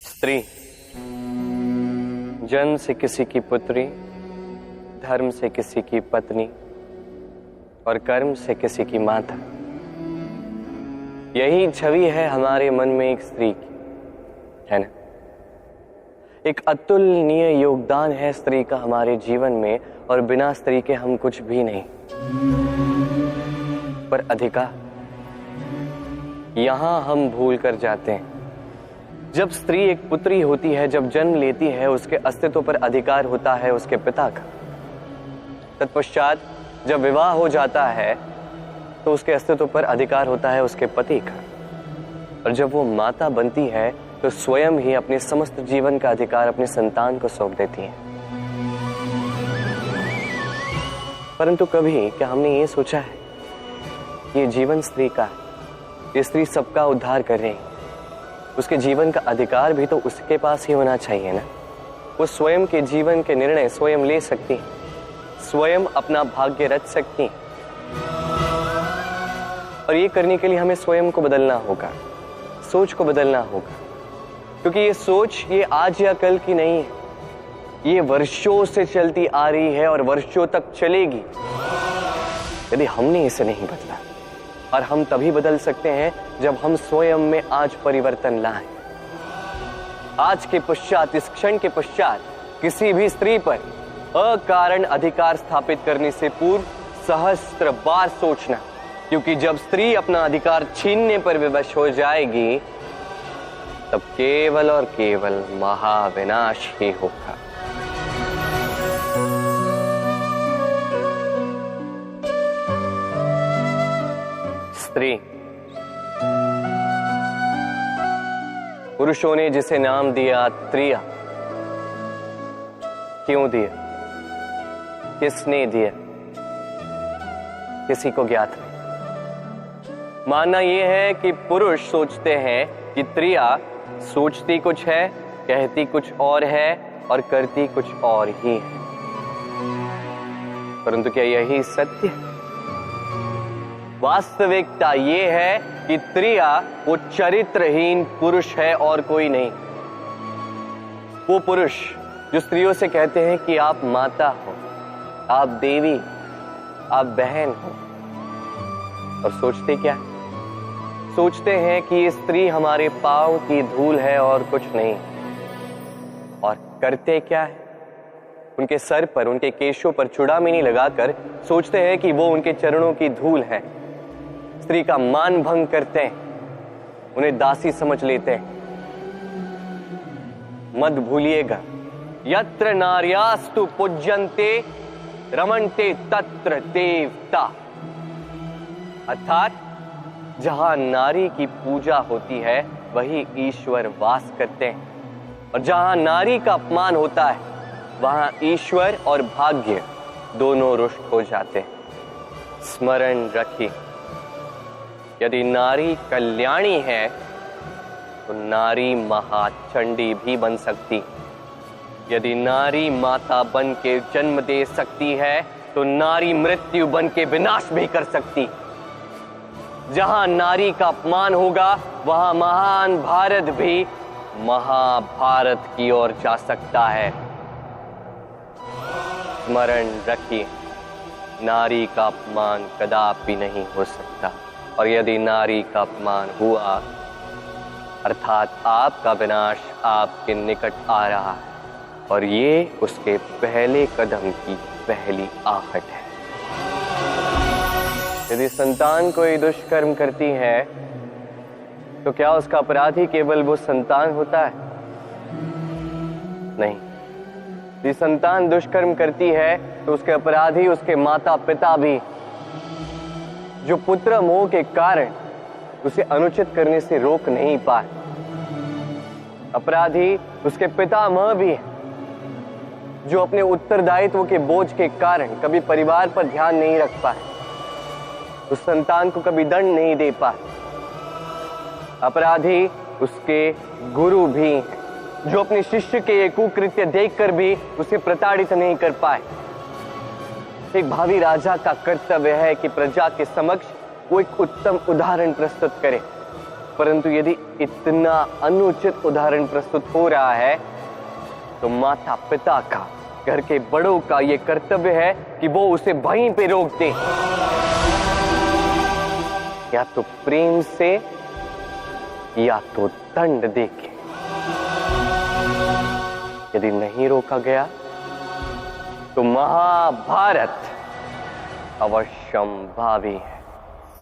स्त्री जन्म से किसी की पुत्री, धर्म से किसी की पत्नी और कर्म से किसी की माता। यही छवि है हमारे मन में एक स्त्री की, है ना। एक अतुलनीय योगदान है स्त्री का हमारे जीवन में, और बिना स्त्री के हम कुछ भी नहीं। पर अधिकार, यहां हम भूल कर जाते हैं। जब स्त्री एक पुत्री होती है, जब जन्म लेती है, उसके अस्तित्व पर अधिकार होता है उसके पिता का। तत्पश्चात जब विवाह हो जाता है तो उसके अस्तित्व पर अधिकार होता है उसके पति का। और जब वो माता बनती है तो स्वयं ही अपने समस्त जीवन का अधिकार अपने संतान को सौंप देती है। परंतु कभी क्या हमने ये सोचा है, ये जीवन स्त्री का है, ये स्त्री सबका उद्धार कर रही है, उसके जीवन का अधिकार भी तो उसके पास ही होना चाहिए ना। वो स्वयं के जीवन के निर्णय स्वयं ले सकती है, स्वयं अपना भाग्य रच सकती है। और ये करने के लिए हमें स्वयं को बदलना होगा, सोच को बदलना होगा। क्योंकि ये सोच ये आज या कल की नहीं है, ये वर्षों से चलती आ रही है और वर्षों तक चलेगी यदि हमने इसे नहीं बदला। और हम तभी बदल सकते हैं जब हम स्वयं में आज परिवर्तन लाएं। आज के पश्चात, इस क्षण के पश्चात किसी भी स्त्री पर अकारण अधिकार स्थापित करने से पूर्व सहस्त्र बार सोचना, क्योंकि जब स्त्री अपना अधिकार छीनने पर विवश हो जाएगी तब केवल और केवल महाविनाश ही होगा। स्त्री, पुरुषों ने जिसे नाम दिया त्रिया, क्यों दिया, किसने दिया, किसी को ज्ञात नहीं। मानना यह है कि पुरुष सोचते हैं कि त्रिया सोचती कुछ है, कहती कुछ और है और करती कुछ और ही है। परंतु क्या यही सत्य है? वास्तविकता ये है कि त्रिया वो चरित्रहीन पुरुष है और कोई नहीं। वो पुरुष जो स्त्रियों से कहते हैं कि आप माता हो, आप देवी, आप बहन हो, और सोचते क्या है? सोचते हैं कि ये स्त्री हमारे पांव की धूल है और कुछ नहीं। और करते क्या है? उनके सर पर, उनके केशों पर चूड़ामणि लगाकर सोचते हैं कि वो उनके चरणों की धूल है। स्त्री का मान भंग करते हैं, उन्हें दासी समझ लेते हैं। मत भूलिएगा, यत्र नार्यास्तु पूज्यन्ते रमन्ते तत्र देवता। अर्थात जहां नारी की पूजा होती है वही ईश्वर वास करते हैं, और जहां नारी का अपमान होता है वहां ईश्वर और भाग्य दोनों रुष्ट हो जाते हैं। स्मरण रखिए, यदि नारी कल्याणी है तो नारी महाचंडी भी बन सकती। यदि नारी माता बन के जन्म दे सकती है तो नारी मृत्यु बन के विनाश भी कर सकती। जहां नारी का अपमान होगा वहां महान भारत भी महाभारत की ओर जा सकता है। स्मरण रखिए, नारी का अपमान कदापि नहीं हो सकता, और यदि नारी का अपमान हुआ अर्थात आपका विनाश आपके निकट आ रहा है, और ये उसके पहले कदम की पहली आहट है। यदि संतान कोई दुष्कर्म करती है तो क्या उसका अपराधी केवल वो संतान होता है? नहीं। यदि संतान दुष्कर्म करती है तो उसके अपराधी उसके माता पिता भी, जो पुत्र मोह के कारण उसे अनुचित करने से रोक नहीं पाए। अपराधी उसके पितामह भी है, जो अपने उत्तरदायित्व के बोझ के कारण कभी परिवार पर ध्यान नहीं रख पाए, उस संतान को कभी दंड नहीं दे पाए। अपराधी उसके गुरु भी हैं, जो अपने शिष्य के ये कुकृत्य देखकर भी उसे प्रताड़ित नहीं कर पाए। एक भावी राजा का कर्तव्य है कि प्रजा के समक्ष वो एक उत्तम उदाहरण प्रस्तुत करे, परंतु यदि इतना अनुचित उदाहरण प्रस्तुत हो रहा है तो माता पिता का, घर के बड़ों का यह कर्तव्य है कि वो उसे वहीं पे रोक दें, या तो प्रेम से या तो दंड देके। यदि नहीं रोका गया तो महाभारत अवश्यंभावी है।